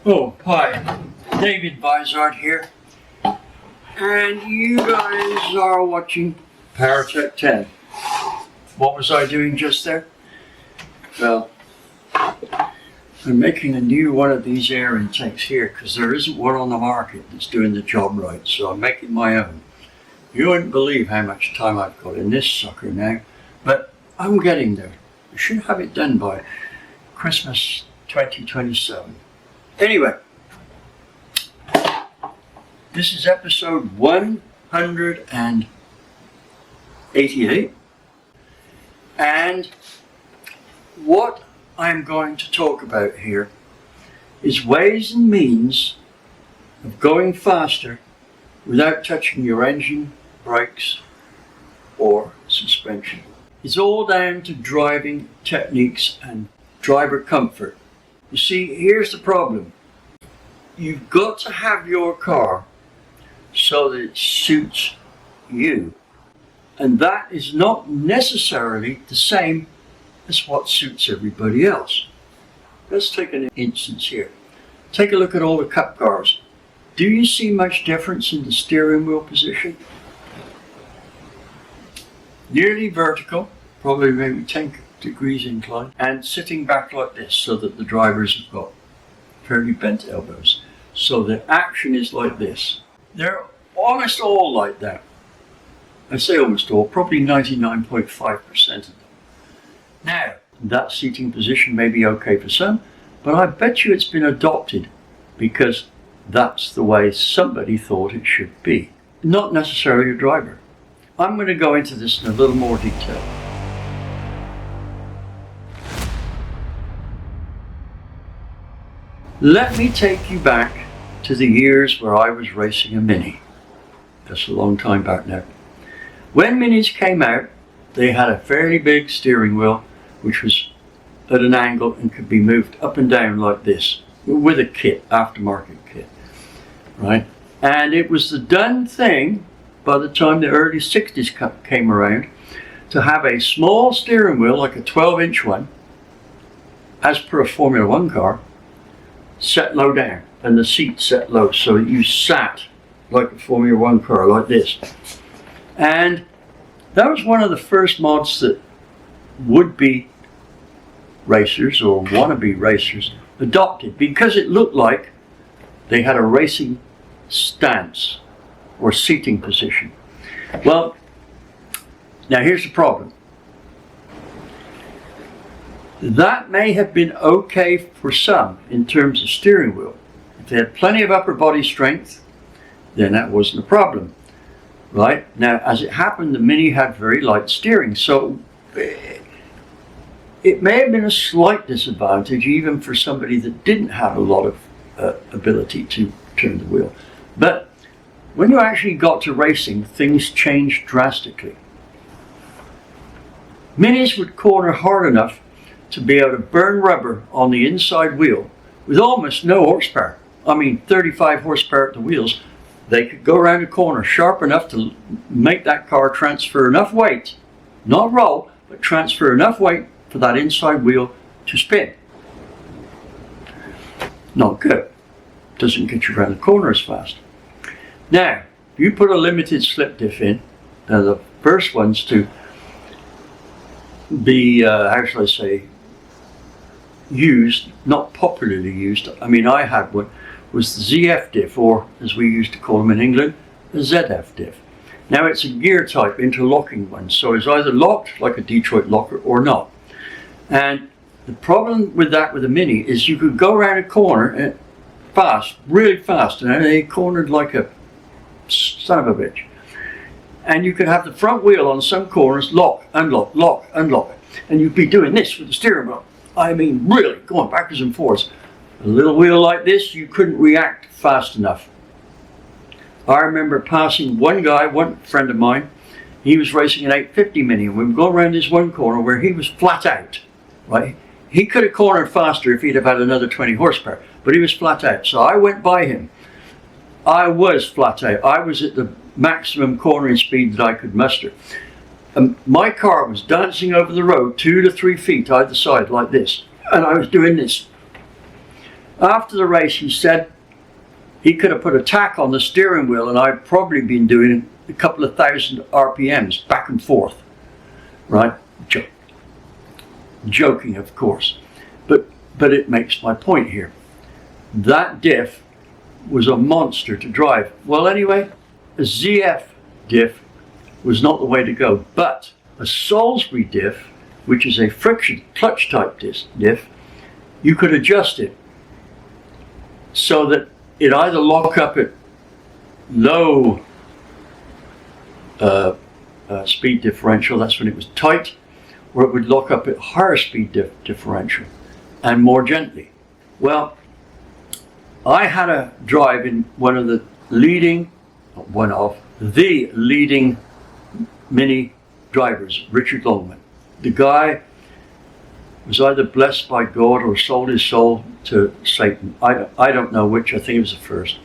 Oh, hi. David Vizard here. And you guys are watching PowerTec 10. What was I doing just there? Well, I'm making a new one of these air intakes here because there isn't one on the market that's doing the job right, so I'm making my own. You wouldn't believe how much time I've got in this sucker now, but I'm getting there. I should have it done by Christmas 2027. Anyway, this is episode 188, and what I'm going to talk about here is ways and means of going faster without touching your engine, brakes, or suspension. It's all down to driving techniques and driver comfort. You see, here's the problem. You've got to have your car so that it suits you. And that is not necessarily the same as what suits everybody else. Let's take an instance here. Take a look at all the cup cars. Do you see much difference in the steering wheel position? Nearly vertical, probably maybe 10 degrees incline, and sitting back like this so that the drivers have got fairly bent elbows. So the action is like this. They're almost all like that. I say almost all, probably 99.5% of them. Now, that seating position may be okay for some, but I bet you it's been adopted because that's the way somebody thought it should be. Not necessarily a driver. I'm going to go into this in a little more detail. Let me take you back to the years where I was racing a Mini. That's a long time back now. When Minis came out, they had a fairly big steering wheel, which was at an angle and could be moved up and down like this, with a kit, aftermarket kit, right? And it was the done thing by the time the early 60s came around to have a small steering wheel, like a 12-inch one, as per a Formula One car, set low down, and the seat set low, so you sat like a Formula One car, like this. And that was one of the first mods that would-be racers or wannabe racers adopted, because it looked like they had a racing stance or seating position. Well, now here's the problem. That may have been okay for some in terms of steering wheel. If they had plenty of upper body strength, then that wasn't a problem, right? Now, as it happened, the Mini had very light steering, so it may have been a slight disadvantage even for somebody that didn't have a lot of ability to turn the wheel. But when you actually got to racing, things changed drastically. Minis would corner hard enough to be able to burn rubber on the inside wheel with almost no horsepower. I mean, 35 horsepower at the wheels. They could go around a corner sharp enough to make that car transfer enough weight, not roll, but transfer enough weight for that inside wheel to spin. Not good. Doesn't get you around the corner as fast. Now, if you put a limited slip diff in, they're the first ones to be, how shall I say, used, not popularly used. I mean, I had one, was the ZF diff, or as we used to call them in England, the ZF diff. Now it's a gear type interlocking one, so it's either locked like a Detroit locker or not. And the problem with that with a Mini is you could go around a corner fast, really fast, and they cornered like a son of a bitch. And you could have the front wheel on some corners lock, unlock, lock, unlock, and you'd be doing this with the steering wheel. I mean, really going backwards and forwards. A little wheel like this, you couldn't react fast enough. I remember passing one guy, one friend of mine. He was racing an 850 Mini, and we were going around this one corner where he was flat out, right? He could have cornered faster if he'd have had another 20 horsepower, but he was flat out. So I went by him. I was flat out. I was at the maximum cornering speed that I could muster. My car was dancing over the road 2 to 3 feet either side like this, and I was doing this. After the race, he said he could have put a tack on the steering wheel and I'd probably been doing a couple of thousand RPMs back and forth, right? Joking, of course, but it makes my point here. That diff was a monster to drive. Well, anyway, a ZF diff was not the way to go, but a Salisbury diff, which is a friction clutch type diff, you could adjust it so that it either lock up at low speed differential, that's when it was tight, or it would lock up at higher speed differential and more gently. Well, I had a drive in one of the leading Mini drivers, Richard Longman. The guy was either blessed by God or sold his soul to Satan. I don't know which, I think it was the first.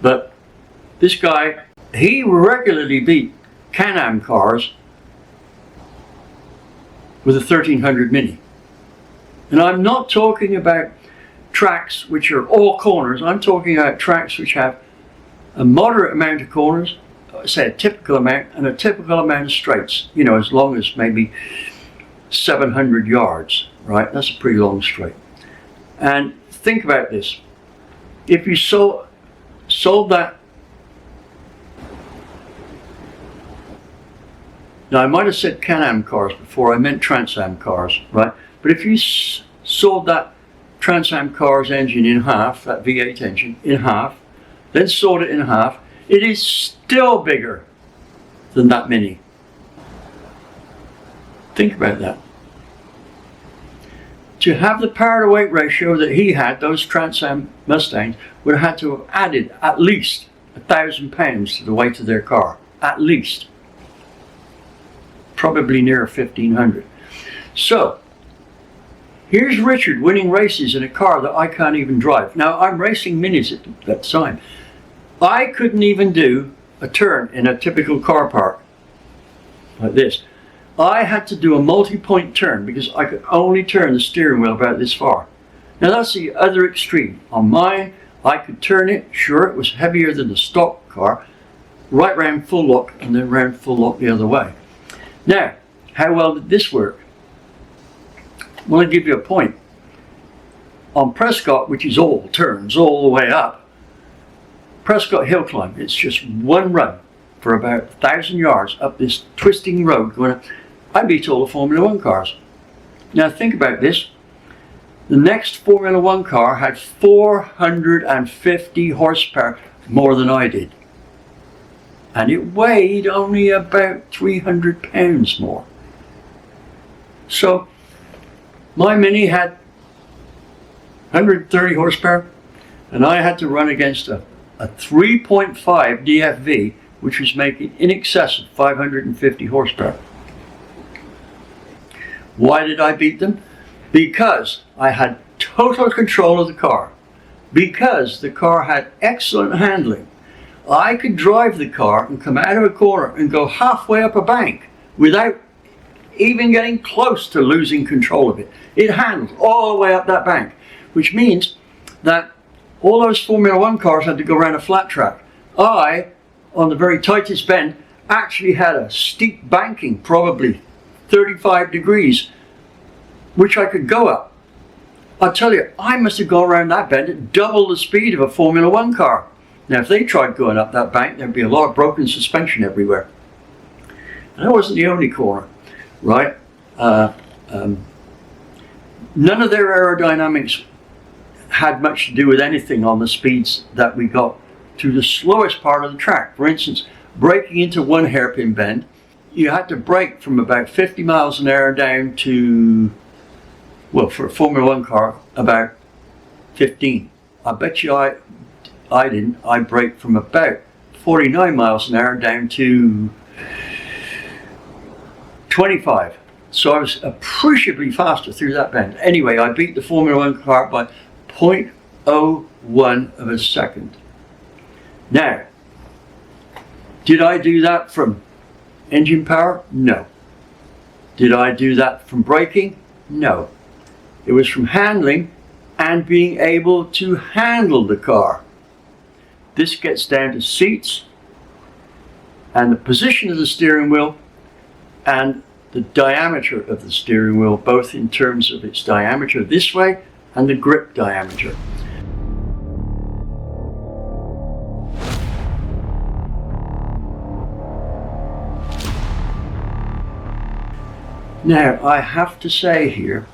But this guy, he regularly beat Can-Am cars with a 1300 Mini. And I'm not talking about tracks which are all corners. I'm talking about tracks which have a moderate amount of corners, say a typical amount, and a typical amount of straights, you know, as long as maybe 700 yards, right? That's a pretty long straight. And think about this. If you sold that, now I might have said Can-Am cars before, I meant Trans Am cars, right? But if you sold that Trans Am car's engine in half, that V8 engine in half, then sawed it in half, it is still bigger than that Mini. Think about that. To have the power to weight ratio that he had, those Trans Am Mustangs would have had to have added at least 1,000 pounds to the weight of their car. At least. Probably near 1,500. So, here's Richard winning races in a car that I can't even drive. Now, I'm racing Minis at that time. I couldn't even do a turn in a typical car park like this. I had to do a multi-point turn because I could only turn the steering wheel about this far. Now that's the other extreme. On mine, I could turn it, sure it was heavier than the stock car, right round full lock and then round full lock the other way. Now, how well did this work? Well, I'll give you a point. On Prescott, which is all turns all the way up, Prescott Hill Climb, it's just one run for about 1,000 yards up this twisting road going up. I beat all the Formula One cars. Now think about this. The next Formula One car had 450 horsepower more than I did. And it weighed only about 300 pounds more. So my Mini had 130 horsepower and I had to run against a 3.5 DFV, which was making in excess of 550 horsepower. Why did I beat them? Because I had total control of the car. Because the car had excellent handling. I could drive the car and come out of a corner and go halfway up a bank without even getting close to losing control of it. It handled all the way up that bank, which means that all those Formula One cars had to go around a flat track. I, on the very tightest bend, actually had a steep banking, probably 35 degrees, which I could go up. I'll tell you, I must have gone around that bend at double the speed of a Formula One car. Now, if they tried going up that bank, there'd be a lot of broken suspension everywhere. And that wasn't the only corner, right? None of their aerodynamics had much to do with anything on the speeds that we got to the slowest part of the track. For instance, braking into one hairpin bend, you had to brake from about 50 miles an hour down to, well, for a Formula One car, about 15. I bet you I didn't. I braked from about 49 miles an hour down to 25. So I was appreciably faster through that bend. Anyway, I beat the Formula One car by 0.01 of a second. Now, did I do that from engine power? No. Did I do that from braking? No. It was from handling and being able to handle the car. This gets down to seats and the position of the steering wheel and the diameter of the steering wheel, both in terms of its diameter this way and the grip diameter. Now, I have to say here,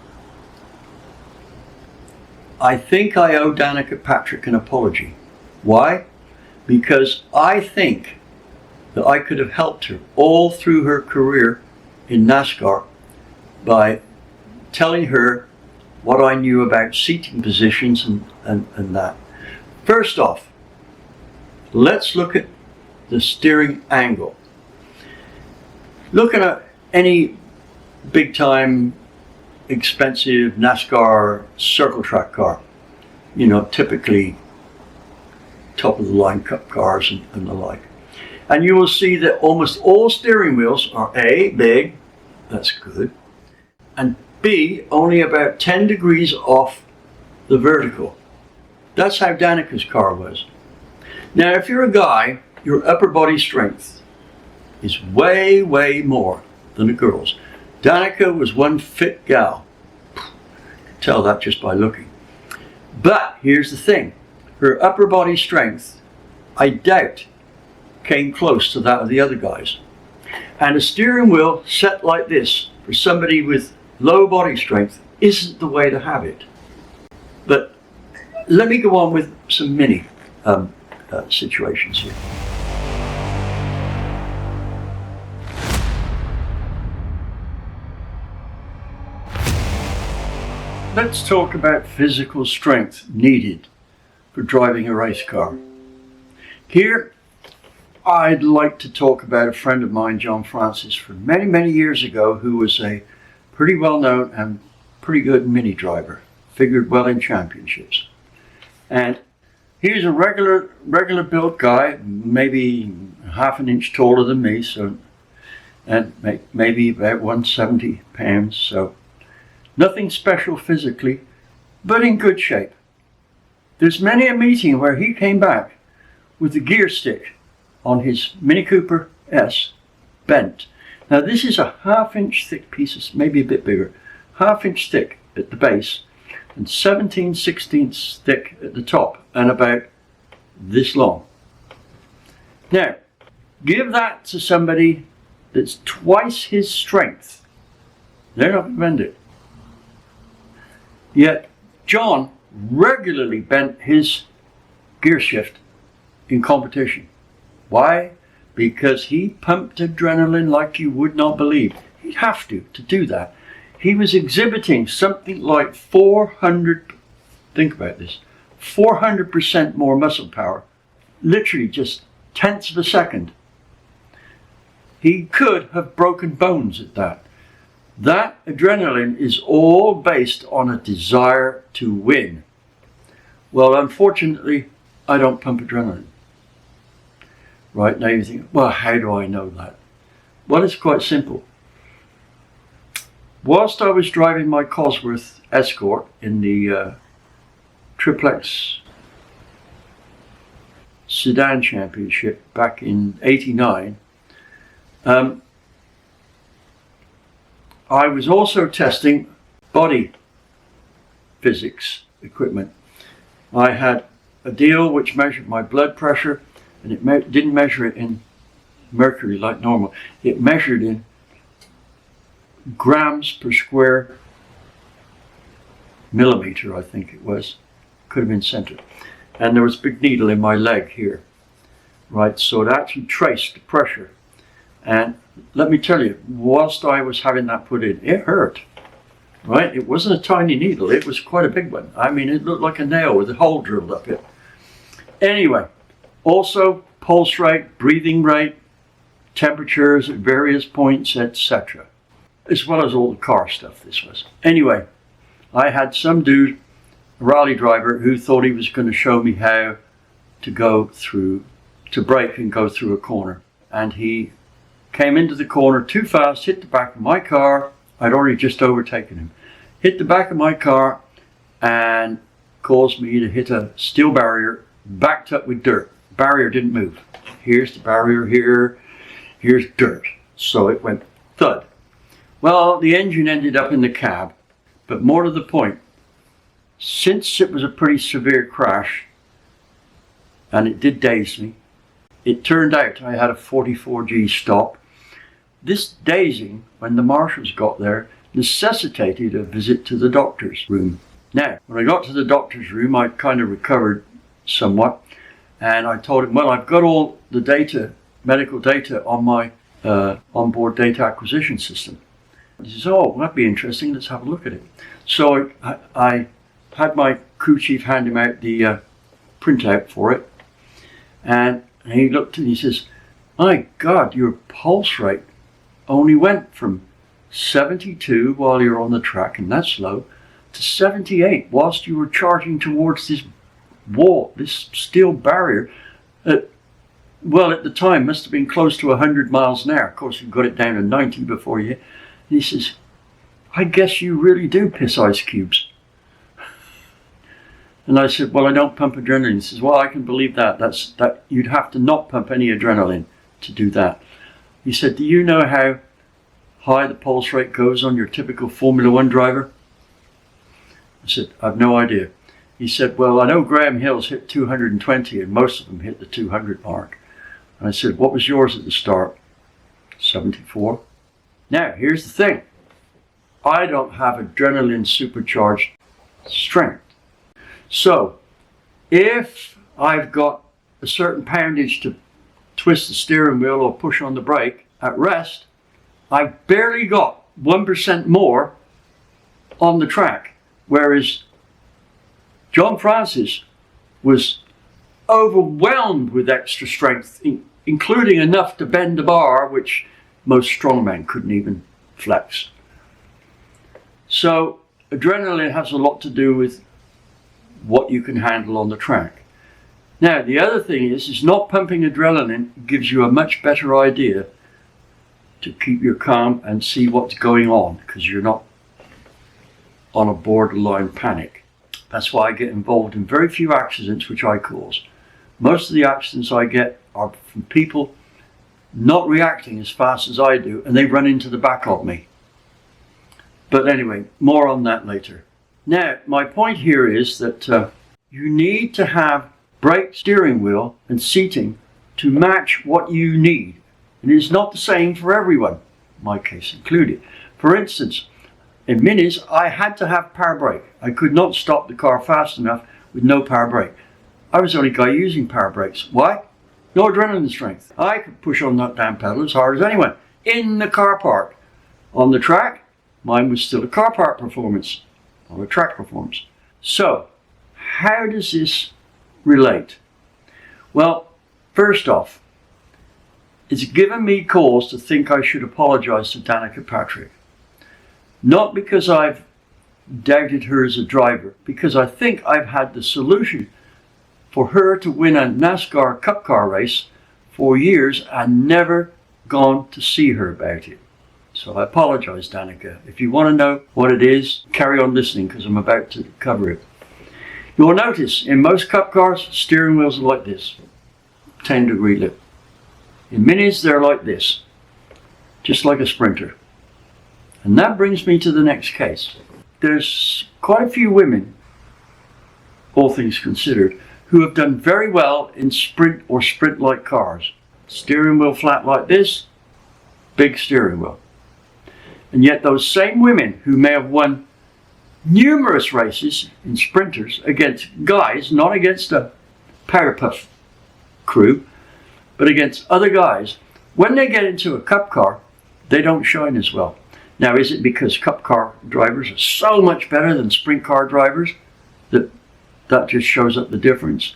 I think I owe Danica Patrick an apology. Why? Because I think that I could have helped her all through her career in NASCAR by telling her what I knew about seating positions and that. First off, let's look at the steering angle. Looking at any big time expensive NASCAR circle track car, you know, typically top of the line cup cars and the like. And you will see that almost all steering wheels are A, big, that's good, and B, only about 10 degrees off the vertical. That's how Danica's car was. Now, if you're a guy, your upper body strength is way, way more than a girl's. Danica was one fit gal. You can tell that just by looking. But here's the thing. Her upper body strength, I doubt, came close to that of the other guys. And a steering wheel set like this for somebody with low body strength isn't the way to have it. But let me go on with some mini situations here. Let's talk about physical strength needed for driving a race car. Here, I'd like to talk about a friend of mine, John Francis, from many, many years ago, who was a pretty well-known and pretty good mini driver, figured well in championships. And he's a regular built guy, maybe half an inch taller than me, so, and maybe about 170 pounds, so nothing special physically, but in good shape. There's many a meeting where he came back with the gear stick on his Mini Cooper S bent. Now this is a half-inch thick piece, maybe a bit bigger, half-inch thick at the base and 17/16 thick at the top and about this long. Now, give that to somebody that's twice his strength. They're not going to bend it. Yet John regularly bent his gear shift in competition. Why? Because he pumped adrenaline like you would not believe. He'd have to do that. He was exhibiting something like 400, think about this, 400% more muscle power, literally just tenths of a second. He could have broken bones at that. That adrenaline is all based on a desire to win. Well, unfortunately, I don't pump adrenaline. Right, now you think, well, how do I know that? Well, it's quite simple. Whilst I was driving my Cosworth Escort in the triplex sedan championship back in '89, I was also testing body physics equipment. I had a deal which measured my blood pressure, and it didn't measure it in mercury like normal. It measured in grams per square millimeter, I think it was. Could have been centered. And there was a big needle in my leg here. Right, so it actually traced the pressure. And let me tell you, whilst I was having that put in, it hurt. Right, it wasn't a tiny needle, it was quite a big one. I mean, it looked like a nail with a hole drilled up it. Anyway, also pulse rate, breathing rate, temperatures at various points, etc. As well as all the car stuff this was. Anyway, I had some dude, a rally driver, who thought he was going to show me how to brake and go through a corner. And he came into the corner too fast, hit the back of my car. I'd already just overtaken him. Hit the back of my car and caused me to hit a steel barrier backed up with dirt. Barrier didn't move. Here's the barrier here, here's dirt. So it went thud. Well, the engine ended up in the cab, but more to the point, since it was a pretty severe crash, and it did daze me, it turned out I had a 44G stop. This dazing, when the marshals got there, necessitated a visit to the doctor's room. Now, when I got to the doctor's room, I kind of recovered somewhat, and I told him, well, I've got all the data, medical data on my onboard data acquisition system. He says, oh, that'd be interesting, let's have a look at it. So I had my crew chief hand him out the printout for it, and he looked and he says, my God, your pulse rate only went from 72 while you're on the track, and that's low, to 78 whilst you were charging towards this wall, this steel barrier. Well, at the time must have been close to 100 miles an hour. Of course, you got it down to 90 before you. And he says, I guess you really do piss ice cubes. And I said, well, I don't pump adrenaline. He says, well, I can believe that. That you'd have to not pump any adrenaline to do that. He said, do you know how high the pulse rate goes on your typical Formula One driver? I said, I've no idea. He said, well, I know Graham Hill's hit 220 and most of them hit the 200 mark. And I said, what was yours at the start? 74. Now, here's the thing. I don't have adrenaline supercharged strength. So, if I've got a certain poundage to twist the steering wheel or push on the brake at rest, I've barely got 1% more on the track. Whereas John Francis was overwhelmed with extra strength, including enough to bend a bar, which most strongmen couldn't even flex. So adrenaline has a lot to do with what you can handle on the track. Now, the other thing is not pumping adrenaline gives you a much better idea to keep your calm and see what's going on, because you're not on a borderline panic. That's why I get involved in very few accidents which I cause. Most of the accidents I get are from people not reacting as fast as I do, and they run into the back of me. But anyway, more on that later. Now, my point here is that you need to have brake, steering wheel and seating to match what you need. And it's not the same for everyone, my case included. For instance, in minis, I had to have power brake. I could not stop the car fast enough with no power brake. I was the only guy using power brakes. Why? No adrenaline strength. I could push on that damn pedal as hard as anyone in the car park. On the track, mine was still a car park performance, not a track performance. So, how does this relate? Well, first off, it's given me cause to think I should apologize to Danica Patrick. Not because I've doubted her as a driver, because I think I've had the solution for her to win a NASCAR Cup car race for years and never gone to see her about it. So I apologize, Danica. If you want to know what it is, carry on listening, because I'm about to cover it. You'll notice in most Cup cars, steering wheels are like this, 10-degree lip. In minis, they're like this, just like a Sprinter. And that brings me to the next case. There's quite a few women, all things considered, who have done very well in sprint or sprint-like cars. Steering wheel flat like this, big steering wheel. And yet those same women who may have won numerous races in sprinters against guys, not against a powder puff crew, but against other guys, when they get into a Cup car, they don't shine as well. Now, is it because Cup car drivers are so much better than sprint car drivers that just shows up the difference?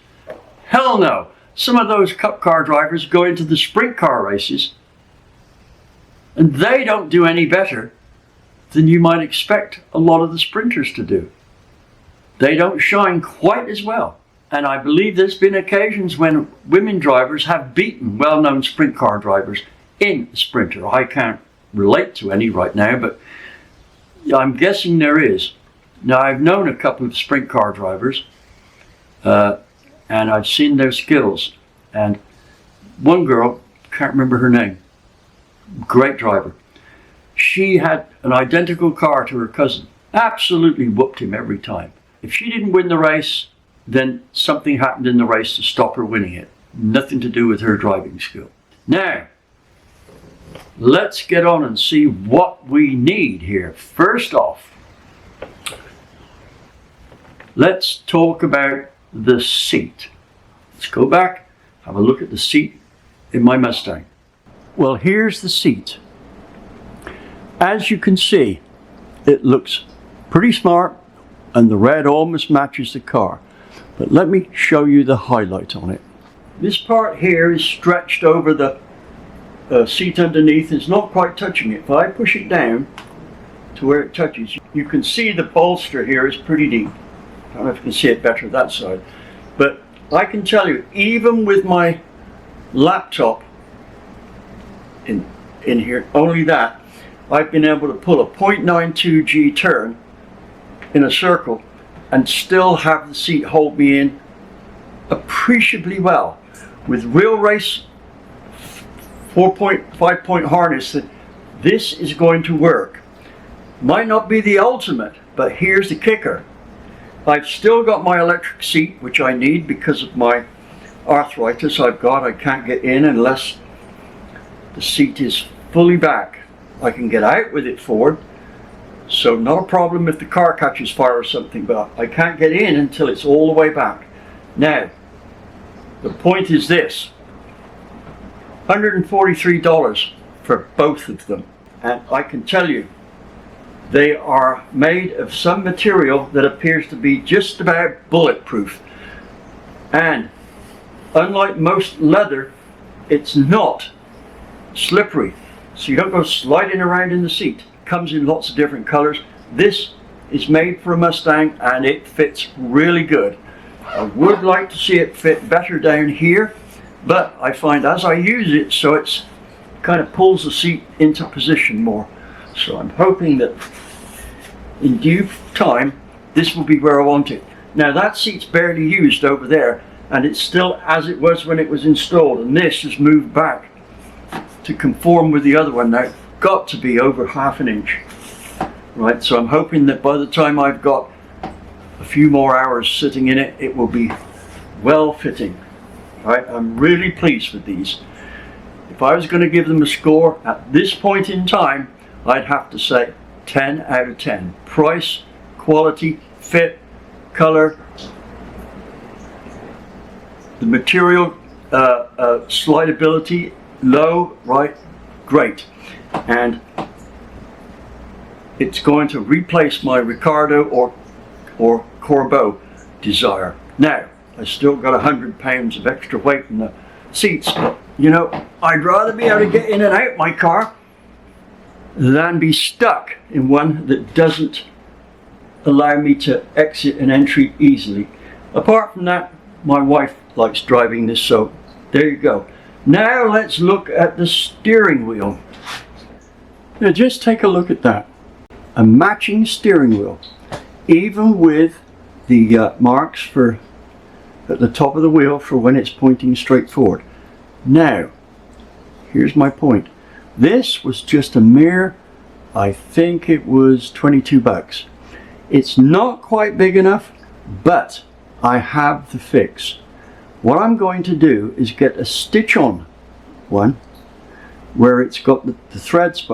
Hell no! Some of those Cup car drivers go into the sprint car races and they don't do any better than you might expect a lot of the sprinters to do. They don't shine quite as well. And I believe there's been occasions when women drivers have beaten well-known sprint car drivers in a sprinter. I can't relate to any right now, but I'm guessing there is. Now, I've known a couple of sprint car drivers, and I've seen their skills. And one girl, can't remember her name, great driver. She had an identical car to her cousin. Absolutely whooped him every time. If she didn't win the race, then something happened in the race to stop her winning it. Nothing to do with her driving skill. Now, let's get on and see what we need here. First off, let's talk about the seat. Let's go back, have a look at the seat in my Mustang. Well, here's the seat. As you can see, it looks pretty smart and the red almost matches the car. But let me show you the highlight on it. This part here is stretched over the seat underneath. It's not quite touching it. If I push it down to where it touches, you can see the bolster here is pretty deep. I don't know if you can see it better that side. But I can tell you, even with my laptop in here, only that, I've been able to pull a 0.92 G turn in a circle and still have the seat hold me in appreciably well. With real race 4.5 point harness, that this is going to work. Might not be the ultimate, but here's the kicker. I've still got my electric seat, which I need because of my arthritis I've got. I can't get in unless the seat is fully back. I can get out with it forward, so not a problem if the car catches fire or something, but I can't get in until it's all the way back. Now, the point is this: $143 for both of them. And I can tell you, they are made of some material that appears to be just about bulletproof. And unlike most leather, it's not slippery. So you don't go sliding around in the seat. It comes in lots of different colors. This is made for a Mustang and it fits really good. I would like to see it fit better down here, but I find as I use it, so it's kind of pulls the seat into position more. So I'm hoping that in due time, this will be where I want it. Now that seat's barely used over there, and it's still as it was when it was installed, and this has moved back to conform with the other one. Now, got to be over ½ inch. Right, so I'm hoping that by the time I've got a few more hours sitting in it, it will be well fitting. Right, I'm really pleased with these. If I was going to give them a score at this point in time, I'd have to say 10 out of 10. Price, quality, fit, color, the material, slidability, low, right, great. And it's going to replace my Ricardo or Corbeau Desire. Now, I still got 100 pounds of extra weight in the seats, but you know, I'd rather be able to get in and out my car than be stuck in one that doesn't allow me to exit and entry easily. Apart from that, my wife likes driving this, so there you go. Now let's look at the steering wheel. Now just take a look at that. A matching steering wheel, even with the marks for at the top of the wheel for when it's pointing straight forward. Now, here's my point. This was just a mere, I think it was 22 bucks. It's not quite big enough, but I have the fix. What I'm going to do is get a stitch-on one where it's got the threads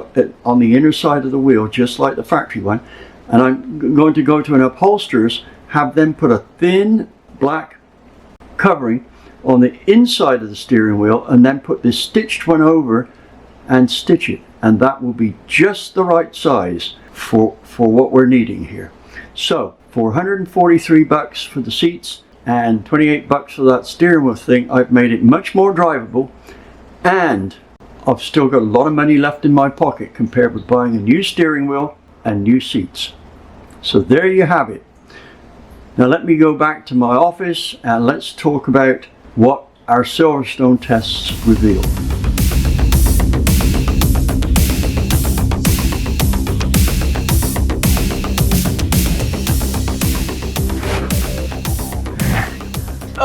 on the inner side of the wheel, just like the factory one, and I'm going to go to an upholsterer's, have them put a thin black covering on the inside of the steering wheel, and then put this stitched one over and stitch it, and that will be just the right size for what we're needing here. So for 143 bucks for the seats and 28 bucks for that steering wheel thing, I've made it much more drivable, and I've still got a lot of money left in my pocket compared with buying a new steering wheel and new seats. So there you have it. Now let me go back to my office and let's talk about what our Silverstone tests reveal.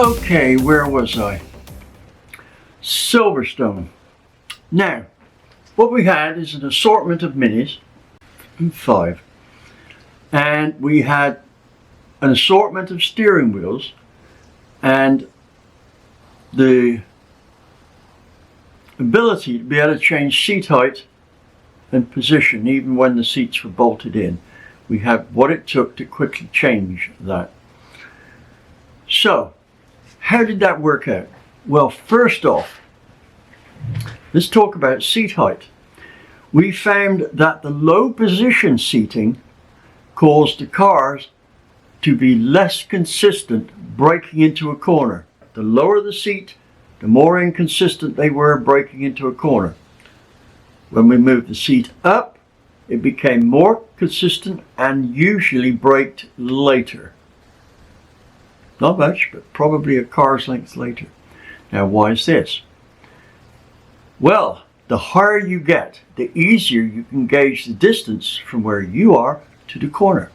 Okay, where was I? Silverstone. Now, what we had is an assortment of minis, 5, and we had an assortment of steering wheels, and the ability to be able to change seat height and position even when the seats were bolted in. We had what it took to quickly change that. So, how did that work out? Well, first off, let's talk about seat height. We found that the low position seating caused the cars to be less consistent braking into a corner. The lower the seat, the more inconsistent they were braking into a corner. When we moved the seat up, it became more consistent and usually braked later. Not much, but probably a car's length later. Now, why is this? Well, the higher you get, the easier you can gauge the distance from where you are to the corner.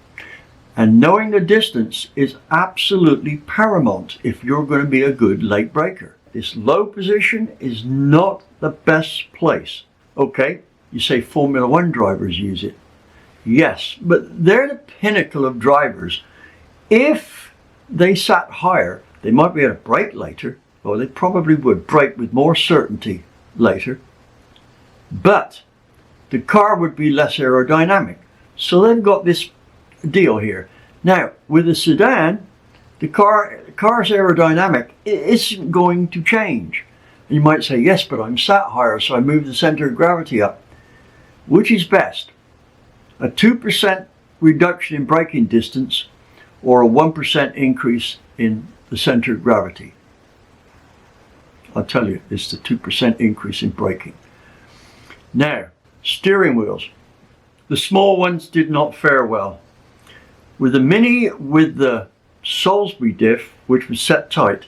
And knowing the distance is absolutely paramount if you're going to be a good late braker. This low position is not the best place. Okay, you say Formula One drivers use it. Yes, but they're the pinnacle of drivers. If they sat higher, they might be able to brake later, or they probably would brake with more certainty later. But the car would be less aerodynamic. So they've got this deal here. Now, with a sedan, the car's aerodynamic isn't going to change. And you might say, yes, but I'm sat higher, so I move the center of gravity up. Which is best? A 2% reduction in braking distance or a 1% increase in the center of gravity? I'll tell you, it's the 2% increase in braking. Now, steering wheels. The small ones did not fare well. With the Mini with the Salisbury diff, which was set tight,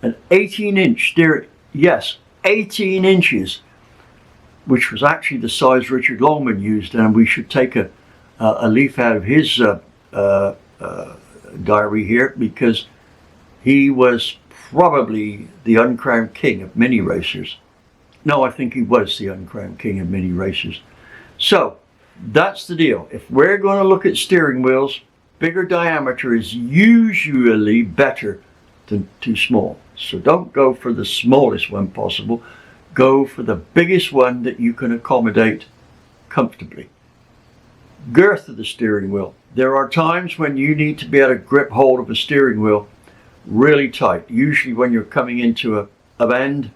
an 18-inch steering, yes, 18 inches, which was actually the size Richard Longman used, and we should take a leaf out of his diary here, because he was probably the uncrowned king of mini racers. No, I think he was the uncrowned king of mini racers. So, that's the deal. If we're going to look at steering wheels, bigger diameter is usually better than too small. So don't go for the smallest one possible. Go for the biggest one that you can accommodate comfortably. Girth of the steering wheel. There are times when you need to be able to grip hold of a steering wheel really tight. Usually when you're coming into a bend,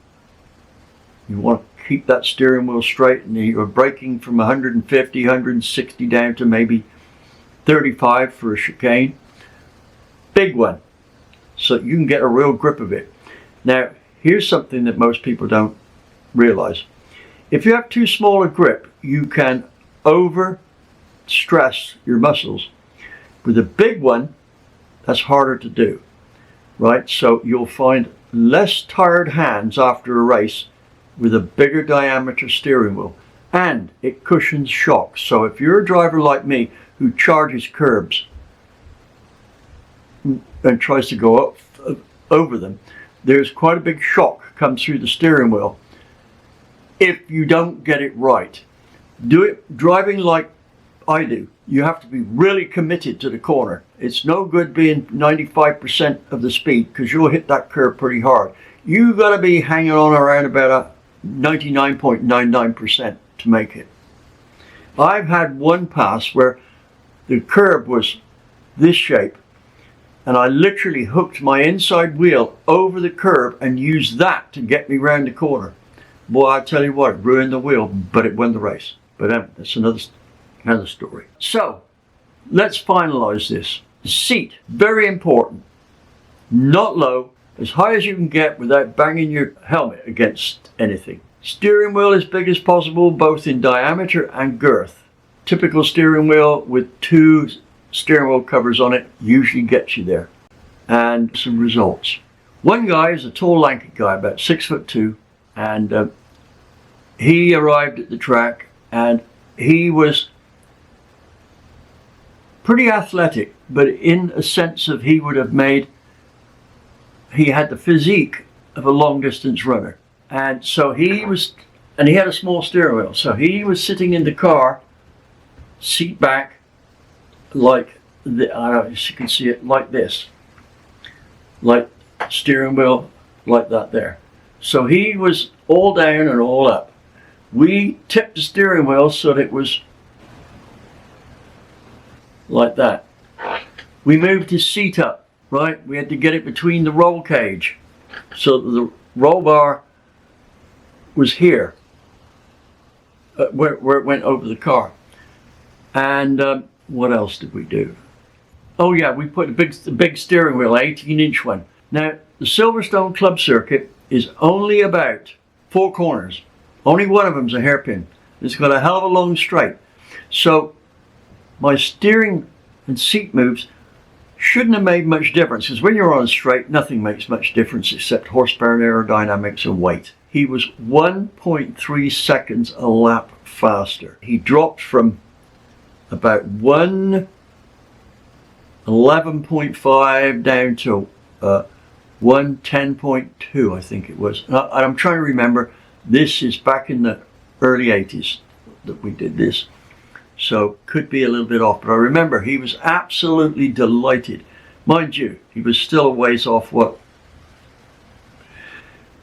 you want to keep that steering wheel straight, and you're braking from 150, 160 down to maybe 35 for a chicane. Big one, so you can get a real grip of it. Now, here's something that most people don't realize. If you have too small a grip, you can over stress your muscles. With a big one, that's harder to do, right? So you'll find less tired hands after a race with a bigger diameter steering wheel, and it cushions shocks. So if you're a driver like me who charges curbs and tries to go up over them, there's quite a big shock comes through the steering wheel if you don't get it right. Do it driving like I do. You have to be really committed to the corner. It's no good being 95% of the speed, because you'll hit that curve pretty hard. You've got to be hanging on around about a 99.99% to make it. I've had one pass where the curb was this shape, and I literally hooked my inside wheel over the curb and used that to get me round the corner. Boy, I tell you what, it ruined the wheel, but it won the race. But that's another story. So, let's finalize this. The seat, very important. Not low, as high as you can get without banging your helmet against anything. Steering wheel as big as possible, both in diameter and girth. Typical steering wheel with 2 steering wheel covers on it usually gets you there. And some results. One guy is a tall, lanky guy, about 6'2", and he arrived at the track, and he was pretty athletic, but in a sense of he would have made he had the physique of a long distance runner. And so he had a small steering wheel. So he was sitting in the car, seat back, like, as you can see it, like this. Like steering wheel, like that there. So he was all down and all up. We tipped the steering wheel so that it was like that. We moved his seat up, right? We had to get it between the roll cage. So the roll bar was here, where it went over the car. And what else did we do? Oh yeah, we put the big steering wheel, 18-inch one. Now, the Silverstone Club circuit is only about 4 corners. Only one of them's a hairpin. It's got a hell of a long straight. So my steering and seat moves shouldn't have made much difference, because when you're on a straight, nothing makes much difference except horsepower and aerodynamics and weight. He was 1.3 seconds a lap faster. He dropped from about 111.5 down to 110.2, I think it was. And I'm trying to remember. This is back in the early 80s that we did this. So could be a little bit off, but I remember he was absolutely delighted. Mind you, he was still a ways off what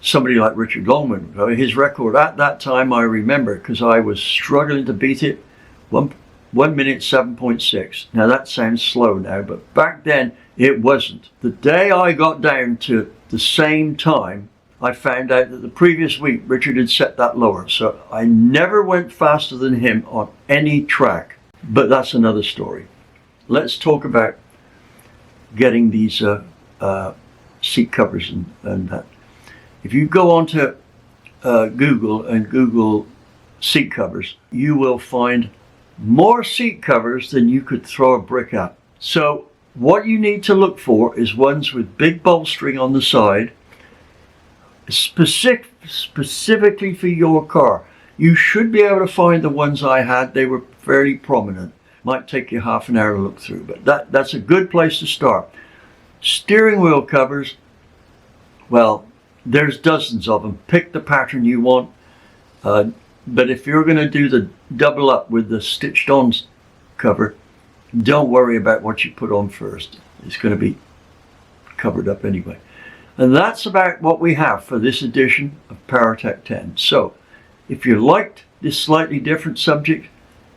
somebody like Richard Longman, his record at that time, I remember, because I was struggling to beat it. 1 minute 7.6. Now that sounds slow now, but back then it wasn't. The day I got down to the same time, I found out that the previous week Richard had set that lower, so I never went faster than him on any track. But that's another story. Let's talk about getting these seat covers and that. If you go onto Google and Google seat covers, you will find more seat covers than you could throw a brick at. So what you need to look for is ones with big bolstering on the side, specifically for your car. You should be able to find the ones I had. They were fairly prominent. Might take you half an hour to look through, but that's a good place to start. Steering wheel covers, well, there's dozens of them. Pick the pattern you want, but if you're going to do the double up with the stitched on cover, don't worry about what you put on first. It's going to be covered up anyway. And that's about what we have for this edition of PowerTec 10. So, if you liked this slightly different subject,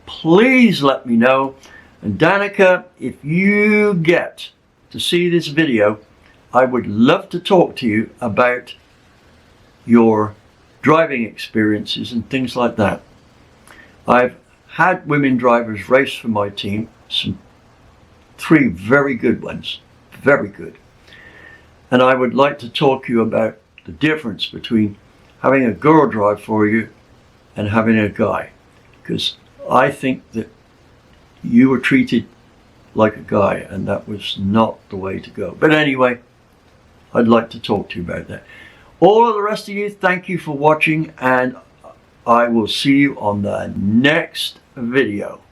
please let me know. And Danica, if you get to see this video, I would love to talk to you about your driving experiences and things like that. I've had women drivers race for my team, 3 very good ones, very good. And I would like to talk to you about the difference between having a girl drive for you and having a guy. Because I think that you were treated like a guy, and that was not the way to go. But anyway, I'd like to talk to you about that. All of the rest of you, thank you for watching, and I will see you on the next video.